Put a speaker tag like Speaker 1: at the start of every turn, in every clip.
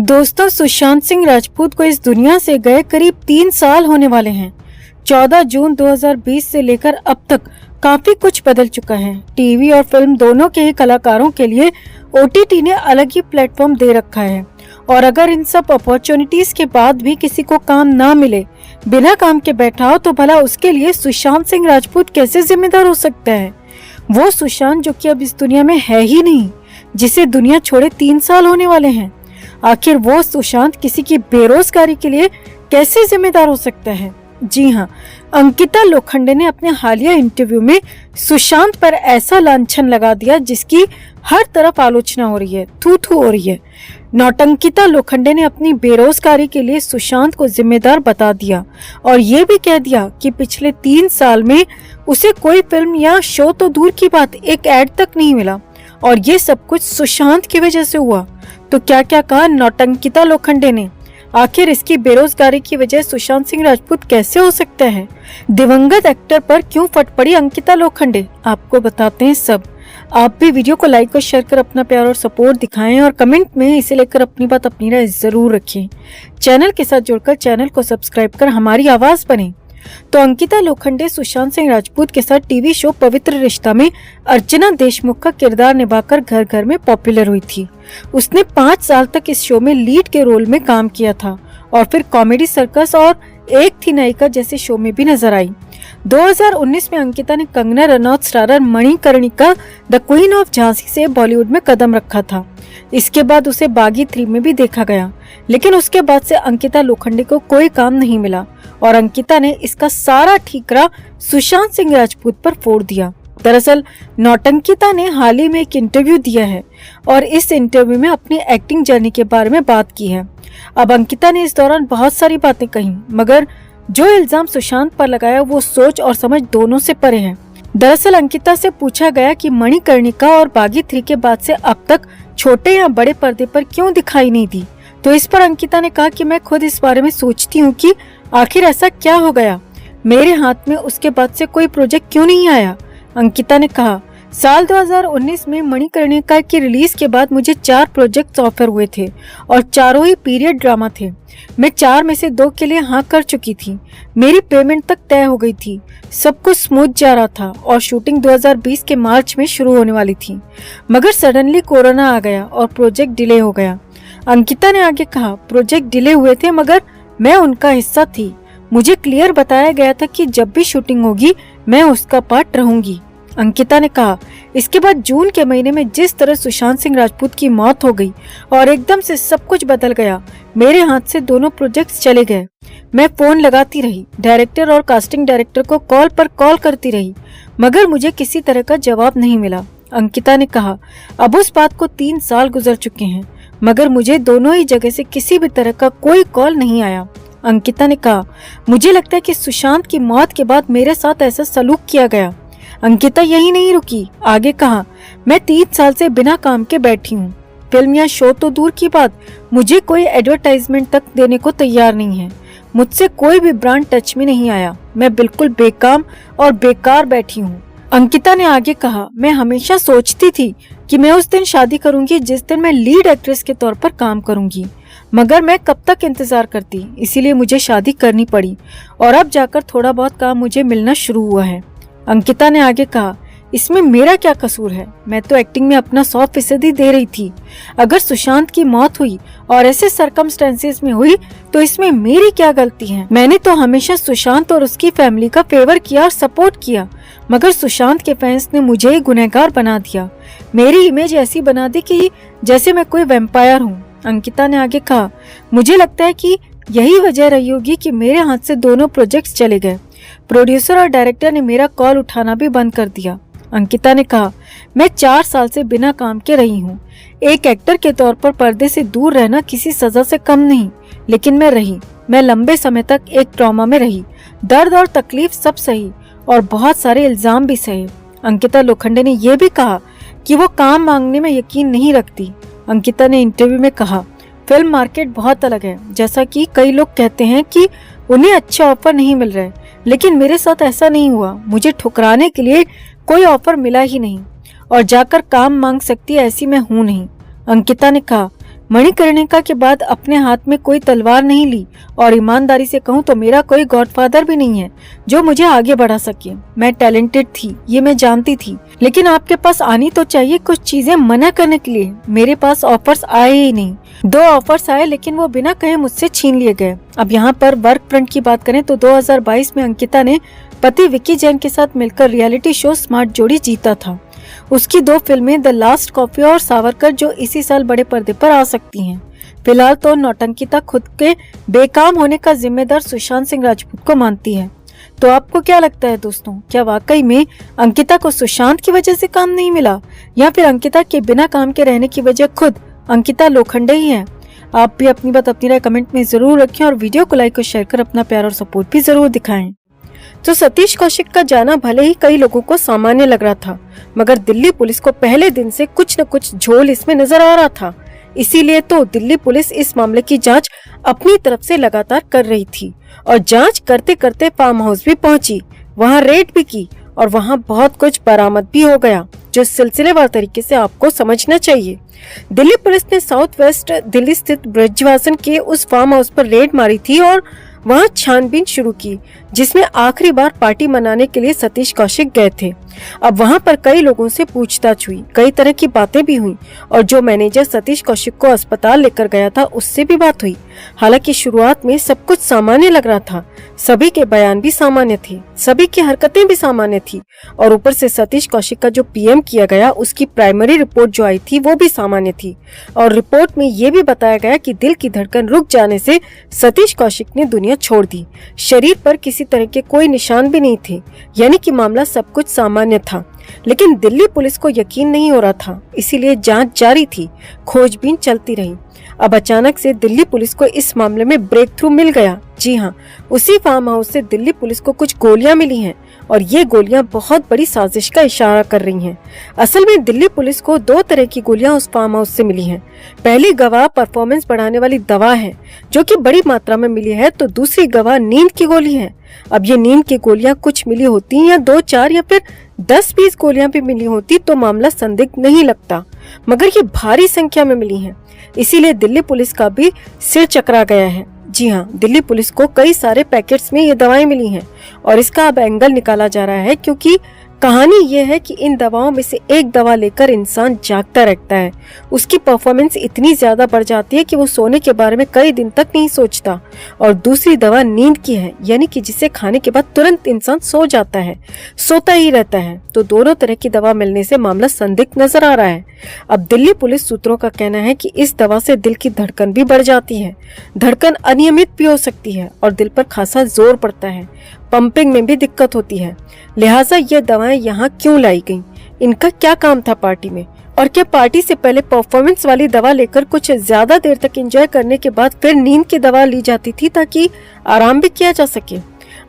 Speaker 1: दोस्तों, सुशांत सिंह राजपूत को इस दुनिया से गए करीब 3 साल होने वाले हैं। 14 जून 2020 से लेकर अब तक काफी कुछ बदल चुका है। टीवी और फिल्म दोनों के ही कलाकारों के लिए ओटीटी ने अलग ही प्लेटफॉर्म दे रखा है। और अगर इन सब अपॉर्चुनिटीज के बाद भी किसी को काम ना मिले, बिना काम के बैठा हो, तो भला उसके लिए सुशांत सिंह राजपूत कैसे जिम्मेदार हो सकता है? वो सुशांत जो कि अब इस दुनिया में है ही नहीं, जिसे दुनिया छोड़े 3 साल होने वाले हैं। आखिर वो सुशांत किसी की बेरोजगारी के लिए कैसे जिम्मेदार हो सकता है? जी हाँ, अंकिता लोखंडे ने अपने हालिया इंटरव्यू में सुशांत पर ऐसा लांछन लगा दिया जिसकी हर तरफ आलोचना हो रही है, थू-थू हो रही है। नौटंकिता लोखंडे ने अपनी बेरोजगारी के लिए सुशांत को जिम्मेदार बता दिया और ये भी कह दिया कि पिछले 3 साल में उसे कोई फिल्म या शो तो दूर की बात, एक एड तक नहीं मिला और ये सब कुछ सुशांत की वजह से हुआ। तो क्या क्या कहा नौटंकिता लोखंडे ने? आखिर इसकी बेरोजगारी की वजह सुशांत सिंह राजपूत कैसे हो सकता है? दिवंगत एक्टर पर क्यों फट पड़ी अंकिता लोखंडे? आपको बताते हैं सब। आप भी वीडियो को लाइक और शेयर कर अपना प्यार और सपोर्ट दिखाएं और कमेंट में इसे लेकर अपनी बात, अपनी राय जरूर रखें। चैनल के साथ जुड़कर चैनल को सब्सक्राइब कर हमारी आवाज बने। तो अंकिता लोखंडे सुशांत सिंह राजपूत के साथ टीवी शो पवित्र रिश्ता में अर्चना देशमुख का किरदार निभाकर घर घर में पॉपुलर हुई थी। उसने 5 साल तक इस शो में लीड के रोल में काम किया था और फिर कॉमेडी सर्कस और एक थी नायिका जैसे शो में भी नजर आई। 2019 में अंकिता ने Kangana Ranaut starrer Manikarnika the queen of Jhansi से बॉलीवुड में कदम रखा था। इसके बाद उसे बागी 3 में भी देखा गया, लेकिन उसके बाद से अंकिता लोखंडे को कोई काम नहीं मिला और अंकिता ने इसका सारा ठीकरा सुशांत सिंह राजपूत पर फोड़ दिया। दरअसल नौटंकिता ने हाल ही में एक इंटरव्यू दिया है और इस इंटरव्यू में अपनी एक्टिंग जर्नी के बारे में बात की है। अब अंकिता ने इस दौरान बहुत सारी बातें कही, मगर जो इल्जाम सुशांत पर लगाया वो सोच और समझ दोनों से परे है। दरअसल अंकिता से पूछा गया कि मणिकर्णिका और बागी 3 के बाद से अब तक छोटे या बड़े पर्दे पर क्यों दिखाई नहीं दी, तो इस पर अंकिता ने कहा कि मैं खुद इस बारे में सोचती हूँ कि आखिर ऐसा क्या हो गया, मेरे हाथ में उसके बाद से कोई प्रोजेक्ट क्यों नहीं आया। अंकिता ने कहा, साल 2019 में मणिकर्णिका की रिलीज के बाद मुझे 4 प्रोजेक्ट्स ऑफर हुए थे और चारों ही पीरियड ड्रामा थे। मैं 4 में से 2 के लिए हाँ कर चुकी थी। मेरी पेमेंट तक तय हो गई थी, सब कुछ स्मूथ जा रहा था और शूटिंग 2020 के मार्च में शुरू होने वाली थी, मगर सडनली कोरोना आ गया और प्रोजेक्ट डिले हो गया। अंकिता ने आगे कहा, प्रोजेक्ट डिले हुए थे मगर मैं उनका हिस्सा थी। मुझे क्लियर बताया गया था कि जब भी शूटिंग होगी मैं उसका पार्ट रहूंगी। अंकिता ने कहा, इसके बाद जून के महीने में जिस तरह सुशांत सिंह राजपूत की मौत हो गई और एकदम से सब कुछ बदल गया, मेरे हाथ से दोनों प्रोजेक्ट्स चले गए। मैं फोन लगाती रही, डायरेक्टर और कास्टिंग डायरेक्टर को कॉल पर कॉल करती रही, मगर मुझे किसी तरह का जवाब नहीं मिला। अंकिता ने कहा, अब उस बात को 3 साल गुजर चुके हैं, मगर मुझे दोनों ही जगह से किसी भी तरह का कोई कॉल नहीं आया। अंकिता ने कहा, मुझे लगता है कि सुशांत की मौत के बाद मेरे साथ ऐसा सलूक किया गया। अंकिता यही नहीं रुकी, आगे कहा, मैं 3 साल से बिना काम के बैठी हूँ। फिल्म या शो तो दूर की बात, मुझे कोई एडवर्टाइजमेंट तक देने को तैयार नहीं है। मुझसे कोई भी ब्रांड टच में नहीं आया। मैं बिल्कुल बेकाम और बेकार बैठी हूँ। अंकिता ने आगे कहा, मैं हमेशा सोचती थी कि मैं उस दिन शादी करूंगी जिस दिन मैं लीड एक्ट्रेस के तौर पर काम करूंगी, मगर मैं कब तक इंतजार करती, इसीलिए मुझे शादी करनी पड़ी और अब जाकर थोड़ा बहुत काम मुझे मिलना शुरू हुआ है। अंकिता ने आगे कहा, इसमें मेरा क्या कसूर है? मैं तो एक्टिंग में अपना 100% दे रही थी। अगर सुशांत की मौत हुई और ऐसे सर्कमस्टेंसेस में हुई तो इसमें मेरी क्या गलती है? मैंने तो हमेशा सुशांत और उसकी फैमिली का फेवर किया और सपोर्ट किया, मगर सुशांत के फैंस ने मुझे ही गुनहगार बना दिया। मेरी इमेज ऐसी बना दी कि जैसे मैं कोई वैम्पायर हूँ। अंकिता ने आगे कहा, मुझे लगता है कि यही वजह रही होगी कि मेरे हाथ से दोनों प्रोजेक्ट्स चले गए। प्रोड्यूसर और डायरेक्टर ने मेरा कॉल उठाना भी बंद कर दिया। अंकिता ने कहा, मैं 4 साल से बिना काम के रही हूँ। एक एक्टर के तौर पर पर्दे से दूर रहना किसी सजा से कम नहीं, लेकिन मैं रही। मैं लंबे समय तक एक ट्रॉमा में रही, दर्द और तकलीफ सब सही और बहुत सारे इल्जाम भी सहे। अंकिता लोखंडे ने यह भी कहा कि वो काम मांगने में यकीन नहीं रखती। अंकिता ने इंटरव्यू में कहा, फिल्म मार्केट बहुत अलग है। जैसा कि कई लोग कहते हैं कि उन्हें अच्छा ऑफर नहीं मिल रहा है, लेकिन मेरे साथ ऐसा नहीं हुआ। मुझे ठुकराने के लिए कोई ऑफर मिला ही नहीं और जाकर काम मांग सकती ऐसी मैं हूँ नहीं। अंकिता ने कहा, मणिकर्णिका के बाद अपने हाथ में कोई तलवार नहीं ली और ईमानदारी से कहूँ तो मेरा कोई गॉडफादर भी नहीं है जो मुझे आगे बढ़ा सके। मैं टैलेंटेड थी, ये मैं जानती थी, लेकिन आपके पास आनी तो चाहिए कुछ चीजें मना करने के लिए। मेरे पास ऑफर्स आए ही नहीं। 2 ऑफर्स आए लेकिन वो बिना कहे मुझसे छीन लिए गए। अब यहाँ पर वर्क फ्रंट की बात करें तो 2022 में अंकिता ने पति विक्की जैन के साथ मिलकर रियलिटी शो स्मार्ट जोड़ी जीता था। उसकी 2 फिल्में द लास्ट कॉफी और सावरकर जो इसी साल बड़े पर्दे पर आ सकती हैं। फिलहाल तो नौटंकिता खुद के बेकाम होने का जिम्मेदार सुशांत सिंह राजपूत को मानती है। तो आपको क्या लगता है दोस्तों, क्या वाकई में अंकिता को सुशांत की वजह से काम नहीं मिला या फिर अंकिता के बिना काम के रहने की वजह खुद अंकिता लोखंडे ही है? आप भी अपनी बात अपनी राय कमेंट में जरूर रखें और वीडियो को लाइक और शेयर कर अपना प्यार और सपोर्ट भी जरूर दिखाएं। तो सतीश कौशिक का जाना भले ही कई लोगों को सामान्य लग रहा था, मगर दिल्ली पुलिस को पहले दिन से कुछ न कुछ झोल इसमें नजर आ रहा था। इसीलिए तो दिल्ली पुलिस इस मामले की जांच अपनी तरफ से लगातार कर रही थी और जांच करते करते फार्म हाउस भी पहुंची, वहां रेड भी की और वहां बहुत कुछ बरामद भी हो गया जो सिलसिलेवार तरीके से आपको समझना चाहिए। दिल्ली पुलिस ने साउथ वेस्ट दिल्ली स्थित ब्रजवासन के उस फार्म हाउस पर रेड मारी थी और वहां छानबीन शुरू की, जिसमें आखिरी बार पार्टी मनाने के लिए सतीश कौशिक गए थे। अब वहां पर कई लोगों से पूछताछ हुई, कई तरह की बातें भी हुई और जो मैनेजर सतीश कौशिक को अस्पताल लेकर गया था उससे भी बात हुई। हालांकि शुरुआत में सब कुछ सामान्य लग रहा था, सभी के बयान भी सामान्य थे, सभी की हरकतें भी सामान्य थी और ऊपर से सतीश कौशिक का जो पीएम किया गया उसकी प्राइमरी रिपोर्ट जो आई थी वो भी सामान्य थी और रिपोर्ट में ये भी बताया गया कि दिल की धड़कन रुक जाने से सतीश कौशिक ने दुनिया छोड़ दी। शरीर पर किसी तरह के कोई निशान भी नहीं थे, यानी कि मामला सब कुछ सामान्य था। लेकिन दिल्ली पुलिस को यकीन नहीं हो रहा था, इसीलिए जांच जारी थी, खोजबीन चलती रही। अब अचानक से दिल्ली पुलिस को इस मामले में ब्रेक थ्रू मिल गया। जी हाँ, उसी फार्म हाउस से दिल्ली पुलिस को कुछ गोलियां मिली हैं और ये गोलियां बहुत बड़ी साजिश का इशारा कर रही हैं। असल में दिल्ली पुलिस को 2 तरह की गोलियां उस फार्म हाउस से मिली हैं। पहली गवाह परफॉर्मेंस बढ़ाने वाली दवा है जो कि बड़ी मात्रा में मिली है, तो दूसरी गवाह नींद की गोली है। अब ये नींद की गोलियां कुछ मिली होती या 2, 4 या फिर 10-20 गोलियां भी मिली होती तो मामला संदिग्ध नहीं लगता, मगर ये भारी संख्या में मिली हैं, इसीलिए दिल्ली पुलिस का भी सिर चकरा गया है। जी हाँ, दिल्ली पुलिस को कई सारे पैकेट्स में ये दवाएं मिली हैं और इसका अब एंगल निकाला जा रहा है, क्योंकि कहानी ये है कि इन दवाओं में से एक दवा लेकर इंसान जागता रहता है, उसकी परफॉर्मेंस इतनी ज्यादा बढ़ जाती है कि वो सोने के बारे में कई दिन तक नहीं सोचता, और दूसरी दवा नींद की है, यानी कि जिसे खाने के बाद तुरंत इंसान सो जाता है, सोता ही रहता है। तो दोनों तरह की दवा मिलने से मामला संदिग्ध नजर आ रहा है। अब दिल्ली पुलिस सूत्रों का कहना है कि इस दवा से दिल की धड़कन भी बढ़ जाती है, धड़कन अनियमित भी हो सकती है और दिल पर खासा जोर पड़ता है, पंपिंग में भी दिक्कत होती है। लिहाजा ये दवाएं यहाँ क्यों लाई गईं? इनका क्या काम था पार्टी में? और क्या पार्टी से पहले परफॉर्मेंस वाली दवा लेकर कुछ ज्यादा देर तक एंजॉय करने के बाद फिर नींद की दवा ली जाती थी ताकि आराम भी किया जा सके?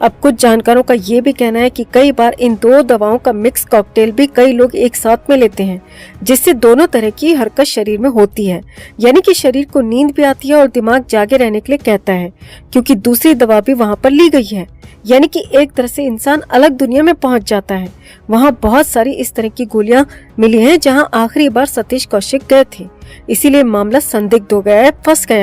Speaker 1: अब कुछ जानकारों का ये भी कहना है कि कई बार इन 2 दवाओं का मिक्स कॉकटेल भी कई लोग एक साथ में लेते हैं, जिससे दोनों तरह की हरकत शरीर में होती है, यानी कि शरीर को नींद भी आती है और दिमाग जागे रहने के लिए कहता है, क्योंकि दूसरी दवा भी वहाँ पर ली गई है, यानी कि एक तरह से इंसान अलग दुनिया में पहुंच जाता है। वहाँ बहुत सारी इस तरह की गोलियां मिली हैं जहाँ आखिरी बार सतीश कौशिक गए थे, इसीलिए मामला संदिग्ध हो गया है, फंस गया है।